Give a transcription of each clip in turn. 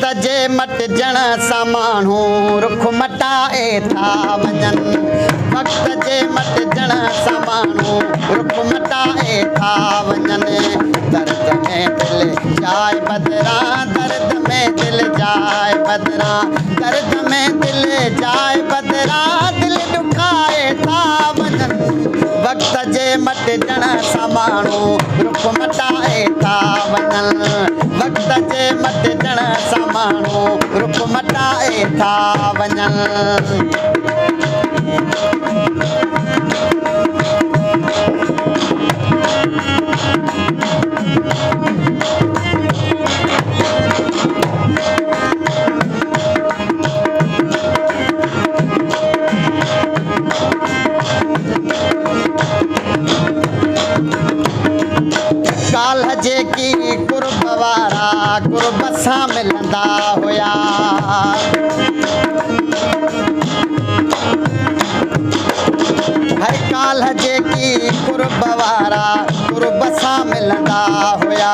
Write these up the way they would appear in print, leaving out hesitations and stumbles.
वक्त जे मटजण सां माण्हू रुख मटाए था वञनि वक्त जे मटजण सां माण्हू रुख मटाए था वञनि दर्द में दिल जाए बदिरां दर्द में दिल जाए बदिरां दर्द में दिल जाए बदिरां दिल ॾुखाए था वञनि वक्त जे मटजण सां माण्हू रुख मटाए था वञनि वक्त जे मटजण सां माण्हू रुख मटाए था वञनि काल्ह जेकी कुर्ब वारा कुर्ब सां मिलंदा हुया हर काल्ह जेकी कुर्ब वारा कुर्ब सां मिलंदा हुया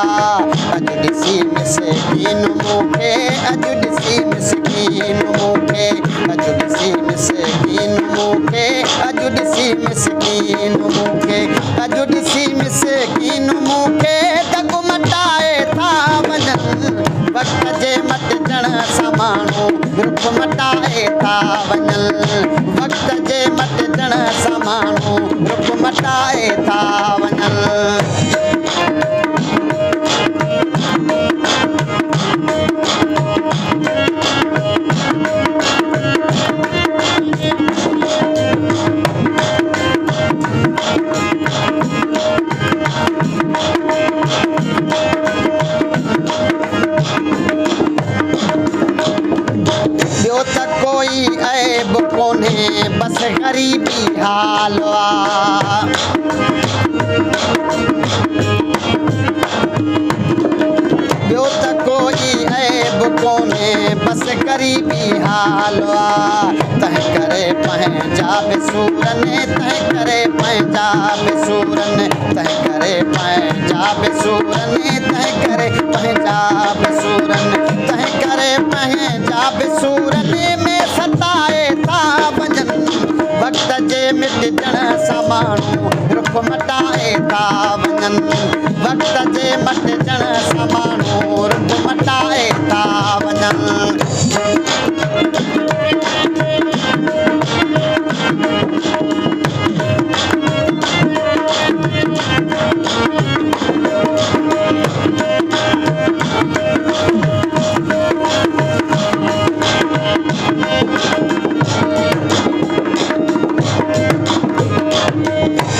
अॼु ॾिसी मिसकीन मूंखे अॼु ॾिसी मिसकीन मूंखे अॼु ॾिसी मिसकीन मूंखे अॼु ॾिसी मिसकीन मूंखे अॼु ॾिसी मिसकीन मूंखे दग मटाए था वञनि वक्त जे मटजण सां माण्हू रुख मटाए था वञनि वक्त जे मटजण सां माण्हू रुख मटाए था वञनि ॿियो त कोई ऐब कोन्हे बस ग़रीबी हाल ॿियो त कोई ऐब कोन्हे बस ग़रीबी हाल तंहिं करे पंहिंजा बि सूरनि तंहिं करे पंहिंजा बि सूरनि तंहिं करे पंहिंजा बि सूरनि तंहिं करे पंहिंजा बि सूरनि तंहिं करे पंहिंजा बि सूरनि में सताए था वञनि वक्त जे मिटजण सां माण्हू रुख मटाए था वञनि वक्त जे मटजण सां माण्हू रुख मटाए था वञनि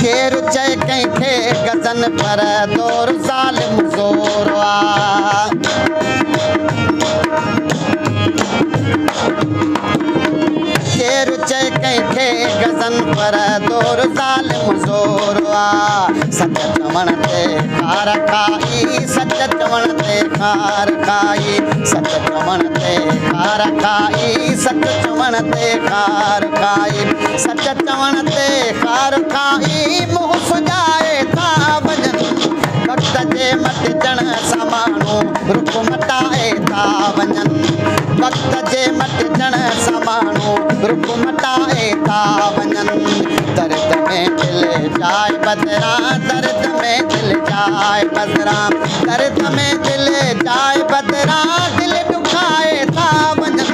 केरु चए कंहिंखे गज़न पर दौर ज़ालिम ज़ोर केरु चए कंहिंखे गज़न पर दौर ज़ालिम ज़ोर सच चवण ते खार खाई सच चवण ते खार खाई सच चवण ते खार खाई सच चवण ते खार खाई सच चवण ते खार खाई मुंहुं सुॼाए था वञनि वक्त जे मटजण सां माण्हू रुख मटाए था वञनि वक्त जे मटजण सां माण्हू रुख मटाए था वञनि दर्द में दिल जाए बदिरां दर्द में दिल जाए बदिरां दर्द में दिल जाए बदिरां दिल ॾुखाए था वञनि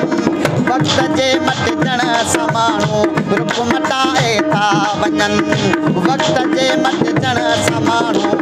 वक्त जे मटजण सां माण्हू रुख मटाए था वञनि वक्त जे मटजण सां माण्हू